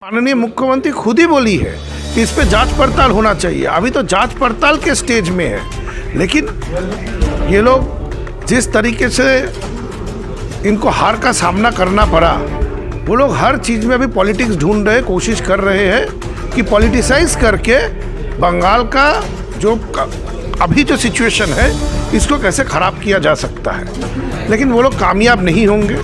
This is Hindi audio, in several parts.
माननीय मुख्यमंत्री खुद ही बोली है कि इस पे जांच पड़ताल होना चाहिए। अभी तो जांच पड़ताल के स्टेज में है, लेकिन ये लोग जिस तरीके से इनको हार का सामना करना पड़ा, वो लोग हर चीज़ में अभी पॉलिटिक्स ढूंढ रहे, कोशिश कर रहे हैं कि पॉलिटिसाइज करके बंगाल का जो अभी जो सिचुएशन है इसको कैसे ख़राब किया जा सकता है। लेकिन वो लोग कामयाब नहीं होंगे,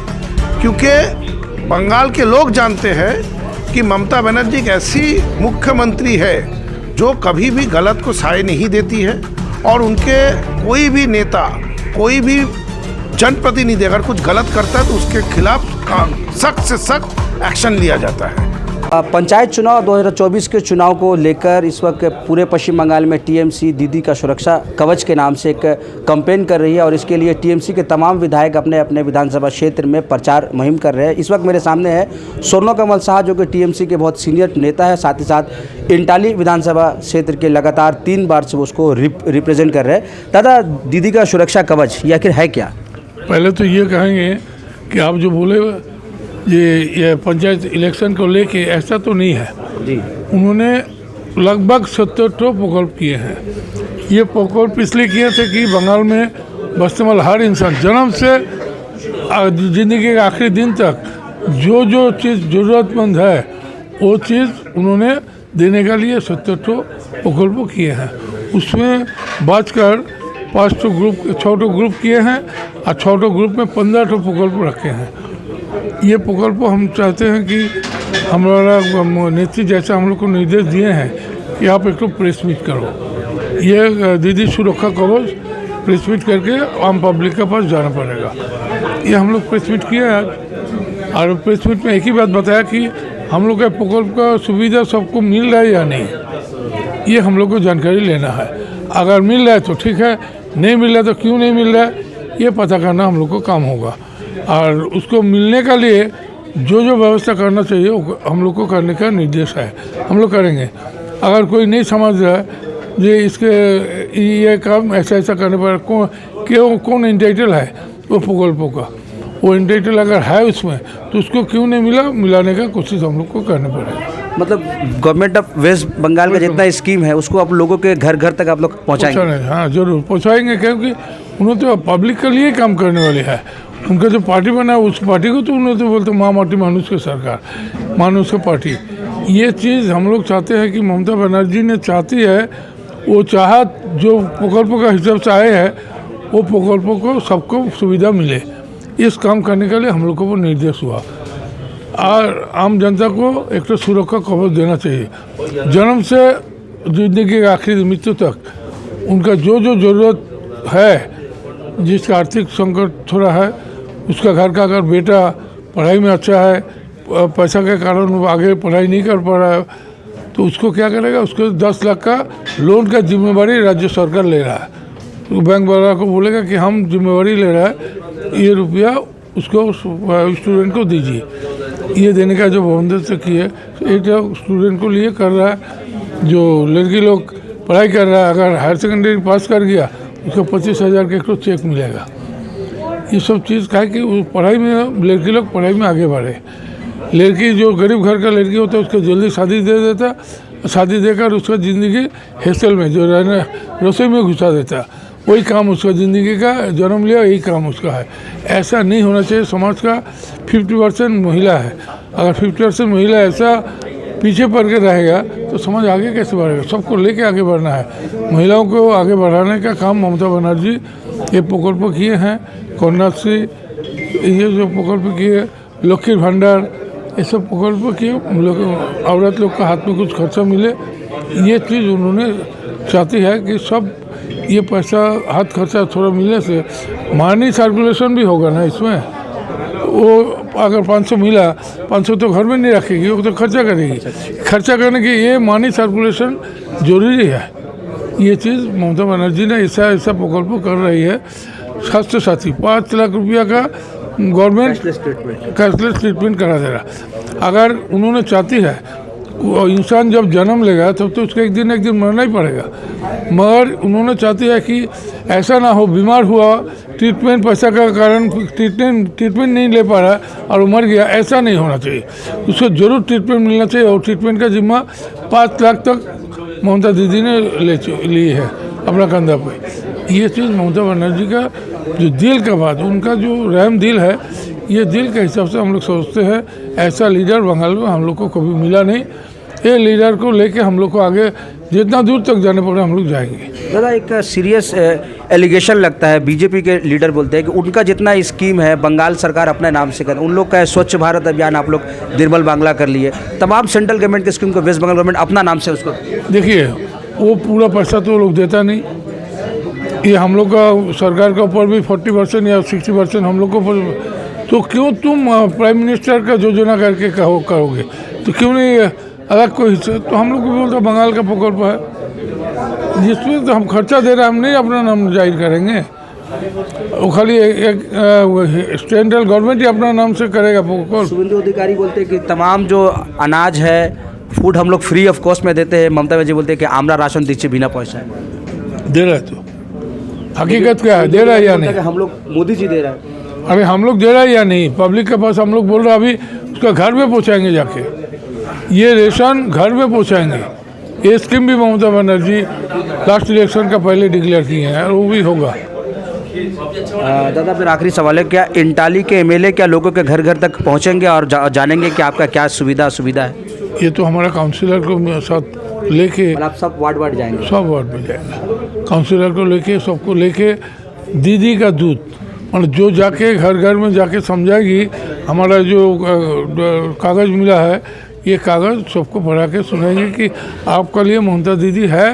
क्योंकि बंगाल के लोग जानते हैं कि ममता बनर्जी एक ऐसी मुख्यमंत्री है जो कभी भी गलत को साय नहीं देती है, और उनके कोई भी नेता, कोई भी जनप्रतिनिधि अगर कुछ गलत करता है तो उसके खिलाफ सख्त से सख्त एक्शन लिया जाता है। पंचायत चुनाव 2024 के चुनाव को लेकर इस वक्त पूरे पश्चिम बंगाल में टीएमसी दीदी का सुरक्षा कवच के नाम से एक कैंपेन कर रही है, और इसके लिए टीएमसी के तमाम विधायक अपने अपने विधानसभा क्षेत्र में प्रचार मुहिम कर रहे हैं। इस वक्त मेरे सामने है स्वर्णकमल शाह, जो कि टीएमसी के बहुत सीनियर नेता है, साथ ही साथ इंटाली विधानसभा क्षेत्र के लगातार 3 बार से उसको रिप्रेजेंट कर रहे हैं। दादा, दीदी का सुरक्षा कवच ये आखिर है क्या? पहले तो ये कहेंगे कि आप जो बोले ये पंचायत इलेक्शन को लेके ऐसा तो नहीं है जी। उन्होंने लगभग 70 प्रकल्प किए हैं। ये प्रकल्प इसलिए किए थे कि बंगाल में बसने वाला हर इंसान जन्म से ज़िंदगी के आखिरी दिन तक जो जो चीज़ ज़रूरतमंद है वो चीज़ उन्होंने देने के लिए 70 प्रकल्प किए हैं। उसमें बचकर 5 ग्रुप 6 ग्रुप किए हैं, और 6 ग्रुप में 15 प्रकल्प रखे हैं। ये प्रकल्प हम चाहते हैं कि हमारा नेत्री जैसा हम लोग को निर्देश दिए हैं कि आप एक तो प्रेस मीट करो। ये दीदी सुरक्षा कवच प्रेस मीट करके आम पब्लिक के पास जाना पड़ेगा। ये हम लोग प्रेस मीट किए आज, और प्रेस मीट में एक ही बात बताया कि हम लोग के प्रकल्प का सुविधा सबको मिल रहा है या नहीं, ये हम लोग को जानकारी लेना है। अगर मिल रहा है तो ठीक है, नहीं मिल रहा है तो क्यों नहीं मिल रहा है ये पता करना हम लोग को काम होगा, और उसको मिलने के लिए जो जो व्यवस्था करना चाहिए वो हम लोग को करने का निर्देश है, हम लोग करेंगे। अगर कोई नहीं समझ रहा है ये इसके ये काम ऐसा ऐसा करने पर कौन इंटाइटल है वो प्रकल्पों का, वो इंटाइटल अगर है उसमें तो उसको क्यों नहीं मिलाने का कोशिश हम लोग को करना पड़ेगा। मतलब गवर्नमेंट ऑफ वेस्ट बंगाल का जितना स्कीम है उसको आप लोगों के घर घर तक आप लोग पहुँचाएंगे? हाँ जरूर पहुँचाएंगे, क्योंकि उन्होंने तो पब्लिक के लिए काम करने वाले है। उनका जो पार्टी बना है उस पार्टी को तो उन्होंने तो बोलते माँ माटी मानुष की सरकार, मानुष की पार्टी। ये चीज़ हम लोग चाहते हैं कि ममता बनर्जी ने चाहती है, वो चाहत जो प्रकल्पों का हिसाब से आए हैं वो प्रकल्पों को सबको सुविधा मिले, इस काम करने के लिए हम लोग को वो निर्देश हुआ। और आम जनता को एक तो सुरक्षा कवच देना चाहिए, जन्म से जिंदगी के आखिरी मृत्यु तक उनका जो जो ज़रूरत है, जिसका आर्थिक संकट थोड़ा है, उसका घर का अगर बेटा पढ़ाई में अच्छा है, पैसा के कारण वो आगे पढ़ाई नहीं कर पा रहा है, तो उसको क्या करेगा, उसको 10 लाख का लोन का जिम्मेवारी राज्य सरकार ले रहा है। तो बैंक वाला को बोलेगा कि हम जिम्मेवारी ले रहा है, ये रुपया उसको स्टूडेंट को दीजिए। ये देने का जो बंदोबस्त किए एक स्टूडेंट को लिए कर रहा है। जो लड़की लोग पढ़ाई कर रहा है, अगर हायर सेकेंडरी पास कर गया उसको 25,000 के एक चेक मिलेगा। ये सब चीज़ का है कि पढ़ाई में लड़की लोग पढ़ाई में आगे बढ़े। लड़की जो गरीब घर का लड़की होता है उसको जल्दी शादी दे देता, शादी देकर उसका ज़िंदगी हेसल में जो रहना रसोई में घुसा देता, वही काम उसका ज़िंदगी का जन्म लिया, यही काम उसका है। ऐसा नहीं होना चाहिए। समाज का 50% महिला है, अगर 50% महिला ऐसा पीछे पड़ के रहेगा तो समाज आगे कैसे बढ़ेगा? सबको लेके आगे बढ़ना है। महिलाओं को आगे बढ़ाने का काम ममता बनर्जी ये प्रकल्प किए हैं। कन्याश्री, ये जो प्रकल्प किए, लक्ष्मी भंडार, ये सब प्रकल्प किए, औरत लोग का हाथ में कुछ खर्चा मिले, ये चीज़ उन्होंने चाहती है कि सब ये पैसा हाथ खर्चा थोड़ा मिलने से मनी सर्कुलेशन भी होगा ना इसमें। वो अगर 500 मिला, 500 तो घर में नहीं रखेगी, वो तो खर्चा करेगी। खर्चा करने के ये मनी सर्कुलेशन जरूरी है। ये चीज़ ममता बनर्जी ने ऐसा प्रकल्प कर रही है। स्वास्थ्य साथी 5 लाख रुपया का गवर्नमेंट कैशलेस ट्रीटमेंट करा दे रहा। अगर उन्होंने चाहती है वो इंसान जब जन्म लेगा तब तो उसको एक दिन मरना ही पड़ेगा, मगर उन्होंने चाहते हैं कि ऐसा ना हो, बीमार हुआ, ट्रीटमेंट पैसा का कारण ट्रीटमेंट नहीं ले पा रहा और वो मर गया, ऐसा नहीं होना चाहिए। उसको ज़रूर ट्रीटमेंट मिलना चाहिए और ट्रीटमेंट का जिम्मा 5 लाख तक ममता दीदी ने ली है अपना कंधा पे। ये चीज़ ममता बनर्जी का जो दिल का बात, उनका जो रहम दिल है, ये दिल के हिसाब से हम लोग सोचते हैं ऐसा लीडर बंगाल में हम लोग को कभी मिला नहीं। ये लीडर को लेके हम लोग को आगे जितना दूर तक जाने पड़े हम लोग जाएंगे। दादा, एक सीरियस एलिगेशन लगता है, बीजेपी के लीडर बोलते हैं कि उनका जितना स्कीम है बंगाल सरकार अपने नाम से कर, उन लोग का है स्वच्छ भारत अभियान, आप लोग निर्मल बांग्ला कर लिए, तमाम सेंट्रल गवर्नमेंट के स्कीम को वेस्ट बंगाल गवर्नमेंट अपना नाम से उसको। देखिए, वो पूरा पैसा तो लोग देता नहीं, ये हम लोग का सरकार के ऊपर भी 40% या 60% हम लोग को, तो क्यों तुम प्राइम मिनिस्टर का योजना करके करोगे, तो क्यों नहीं अलग कोई हिस्सा। तो हम लोग भी बोलते हैं बंगाल का प्रकल्प है जिसमें तो हम खर्चा दे रहे हैं, हम नहीं अपना नाम जाहिर करेंगे, वो खाली एक सेंट्रल गवर्नमेंट ही अपना नाम से करेगा प्रकल्प। शुभेंदु अधिकारी बोलते हैं कि तमाम जो अनाज है, फूड हम लोग फ्री ऑफ कॉस्ट में देते हैं। ममता बनर्जी बोलते हैं कि आमरा राशन दीजिए बिना पैसा दे रहा है, तो हकीकत क्या है, दे रहा है या नहीं? हम लोग, मोदी जी दे रहा है। अरे हम लोग दे रहा है या नहीं, पब्लिक के पास हम लोग बोल रहे हैं, अभी उसका घर में पहुंचाएंगे जाके, ये रेशन घर में पहुंचाएंगे। ये स्कीम भी ममता बनर्जी लास्ट इलेक्शन का पहले डिक्लेयर किए हैं और वो भी होगा। दादा, फिर आखिरी सवाल है, क्या इंटाली के एमएलए क्या लोगों के घर घर तक पहुंचेंगे और जानेंगे कि आपका क्या सुविधा है? ये तो हमारा काउंसिलर को साथ लेके, आप सब वार्ड जाएंगे? सब वार्ड में जाएंगे, काउंसिलर को लेके, सबको लेके, दीदी का दूध मतलब जो जाके घर घर में जाके समझाएगी हमारा जो कागज़ मिला है, ये कागज़ सबको पढ़ा के सुनाएंगे कि आपका लिए ममता दीदी है,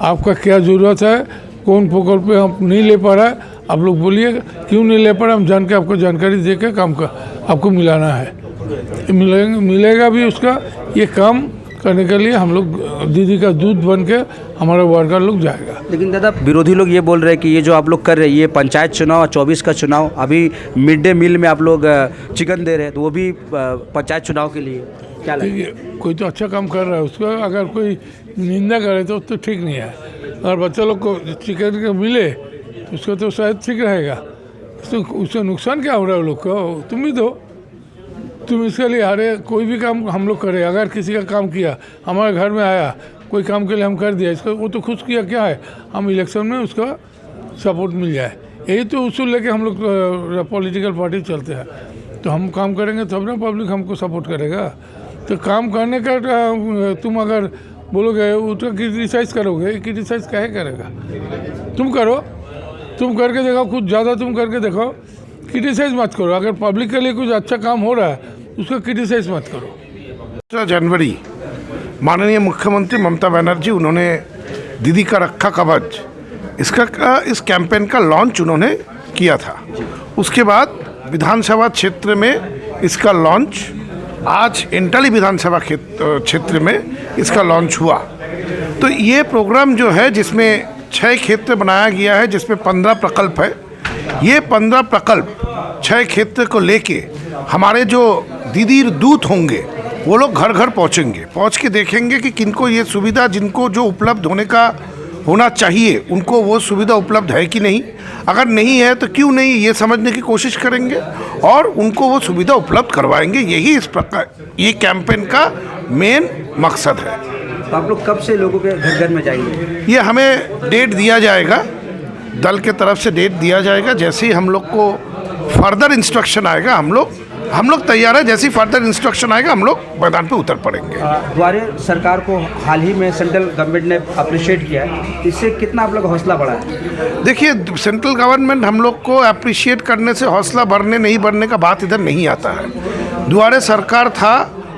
आपका क्या ज़रूरत है, कौन प्रकल्प पे हम नहीं ले पा रहा है, आप लोग बोलिए क्यों नहीं ले पा रहा, हम जान के आपको जानकारी दे के काम का आपको मिलाना है, मिलेगा भी उसका। ये काम करने के लिए हम लोग दीदी का दूध बन के हमारा वर्कर लोग जाएगा। लेकिन दादा, विरोधी लोग ये बोल रहे हैं कि ये जो आप लोग कर रहे हैं, ये पंचायत चुनाव 24 का चुनाव, अभी मिड डे मील में आप लोग चिकन दे रहे हैं, तो वो भी पंचायत चुनाव के लिए क्या लगेगा? कोई तो अच्छा काम कर रहा है, उसको अगर कोई निंदा करे तो ठीक नहीं है। अगर बच्चा लोग को चिकन के मिले तो उसका तो शायद ठीक रहेगा, तो उससे नुकसान क्या हो रहा है लोग को? तुम भी दो, तुम इसके लिए अरे कोई भी काम हम लोग करें, अगर किसी का काम किया, हमारे घर में आया कोई काम के लिए हम कर दिया, इसका वो तो खुश किया, क्या है हम इलेक्शन में उसका सपोर्ट मिल जाए, यही तो उसूल लेके हम लोग पॉलिटिकल पार्टी चलते हैं। तो हम काम करेंगे तब ना पब्लिक हमको सपोर्ट करेगा। तो काम करने का तुम अगर बोलोगे उसका क्रिटिसाइज करोगे, क्रिटिसाइज काहे करेगा? तुम करो, तुम करके देखो, कुछ ज़्यादा तुम करके देखो, क्रिटिसाइज मत करो। अगर पब्लिक के लिए कुछ अच्छा काम हो रहा है उसको क्रिटिसाइज मत करो। 15 जनवरी माननीय मुख्यमंत्री ममता बनर्जी, उन्होंने दीदी का रखा कवच, इस कैंपेन का लॉन्च उन्होंने किया था। उसके बाद विधानसभा क्षेत्र में इसका लॉन्च, आज इंटाली विधानसभा क्षेत्र में इसका लॉन्च हुआ। तो ये प्रोग्राम जो है, जिसमें 6 क्षेत्र बनाया गया है, जिसमें 15 प्रकल्प है। ये 15 प्रकल्प 6 क्षेत्र को लेके हमारे जो दीदी दूत होंगे वो लोग घर घर पहुंचेंगे, पहुंच के देखेंगे कि किनको ये सुविधा, जिनको जो उपलब्ध होना चाहिए, उनको वो सुविधा उपलब्ध है कि नहीं। अगर नहीं है तो क्यों नहीं, ये समझने की कोशिश करेंगे और उनको वो सुविधा उपलब्ध करवाएंगे। यही इस प्रकार ये कैंपेन का मेन मकसद है। तो आप लोग कब से लोगों के घर घर में जाएंगे? ये हमें डेट दिया जाएगा, दल के तरफ से डेट दिया जाएगा। जैसे ही हम लोग को फर्दर इंस्ट्रक्शन आएगा, हम लोग तैयार है। जैसे ही फर्दर इंस्ट्रक्शन आएगा हम लोग मैदान पे उतर पड़ेंगे। द्वारे सरकार को हाल ही में सेंट्रल गवर्नमेंट ने अप्रिशिएट किया है, इससे कितना आप लोग का हौसला बढ़ा है? देखिए, सेंट्रल गवर्नमेंट हम लोग को अप्रिशिएट करने से हौसला बढ़ने नहीं बढ़ने का बात इधर नहीं आता है। द्वारे सरकार था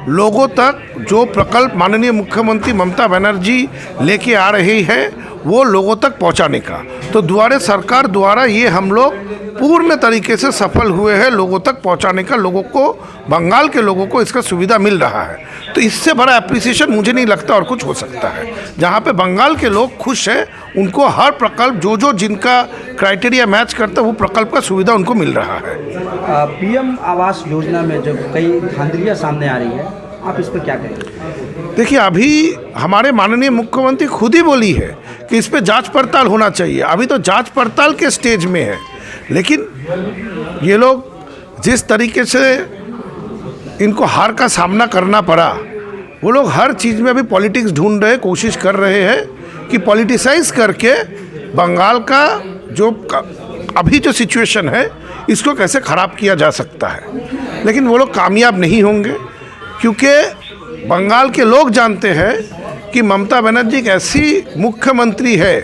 लोगों तक जो प्रकल्प माननीय मुख्यमंत्री ममता बनर्जी लेके आ रही है वो लोगों तक पहुंचाने का। तो द्वारे सरकार द्वारा ये हम लोग पूर्ण तरीके से सफल हुए हैं लोगों तक पहुंचाने का। लोगों को, बंगाल के लोगों को इसका सुविधा मिल रहा है। तो इससे बड़ा एप्रिसिएशन मुझे नहीं लगता और कुछ हो सकता है। जहां पे बंगाल के लोग खुश हैं, उनको हर प्रकल्प जो जिनका क्राइटेरिया मैच करता है वो प्रकल्प का सुविधा उनको मिल रहा है। पीएम आवास योजना में जब कई धांधलियाँ सामने आ रही है, आप इस पर क्या कहेंगे? देखिए, अभी हमारे माननीय मुख्यमंत्री खुद ही बोली है कि इस पे जांच पड़ताल होना चाहिए। अभी तो जांच पड़ताल के स्टेज में है, लेकिन ये लोग जिस तरीके से इनको हार का सामना करना पड़ा, वो लोग हर चीज़ में अभी पॉलिटिक्स ढूंढ रहे, कोशिश कर रहे हैं कि पॉलिटिसाइज करके बंगाल का जो अभी जो सिचुएशन है इसको कैसे ख़राब किया जा सकता है। लेकिन वो लोग कामयाब नहीं होंगे, क्योंकि बंगाल के लोग जानते हैं कि ममता बनर्जी एक ऐसी मुख्यमंत्री है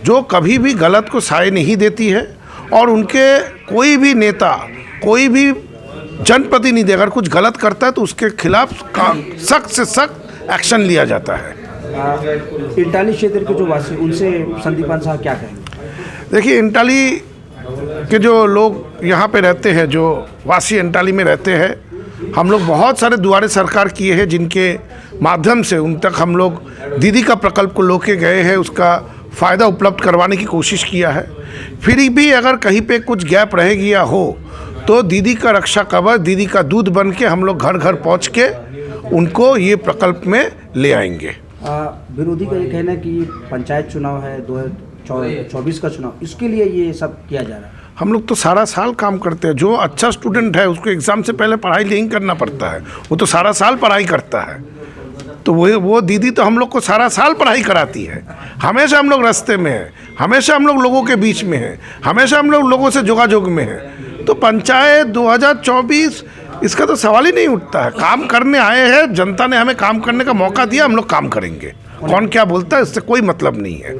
जो कभी भी गलत को साय नहीं देती है, और उनके कोई भी नेता, कोई भी जनप्रतिनिधि अगर कुछ गलत करता है तो उसके खिलाफ सख्त से सख्त एक्शन लिया जाता है। इंटाली क्षेत्र के जो वासी, उनसे संदीपान साहब क्या कहेंगे? देखिए, इंटाली के जो लोग यहाँ पे रहते हैं, जो वासी इंटाली में रहते हैं, हम लोग बहुत सारे दुआरे सरकार किए हैं, जिनके माध्यम से उन तक हम लोग दीदी का प्रकल्प को लेके गए हैं, उसका फ़ायदा उपलब्ध करवाने की कोशिश किया है। फिर भी अगर कहीं पे कुछ गैप रह गया हो तो दीदी का रक्षा कवच, दीदी का दूध बन के हम लोग घर घर पहुँच के उनको ये प्रकल्प में ले आएंगे। विरोधी का ये कहना है कि पंचायत चुनाव है, 2024 का चुनाव, इसके लिए ये सब किया जा रहा है। हम लोग तो सारा साल काम करते हैं। जो अच्छा स्टूडेंट है उसको एग्ज़ाम से पहले पढ़ाई नहीं करना पड़ता है, वो तो सारा साल पढ़ाई करता है। तो वो दीदी तो हम लोग को सारा साल पढ़ाई कराती है। हमेशा हम लोग रास्ते में हैं, हमेशा हम लोग लोगों के बीच में हैं, हमेशा हम लोग लोगों से जोगाजोग में हैं। तो पंचायत 2024 इसका तो सवाल ही नहीं उठता है। काम करने आए हैं, जनता ने हमें काम करने का मौका दिया, हम लोग काम करेंगे। कौन क्या बोलता है इससे कोई मतलब नहीं है।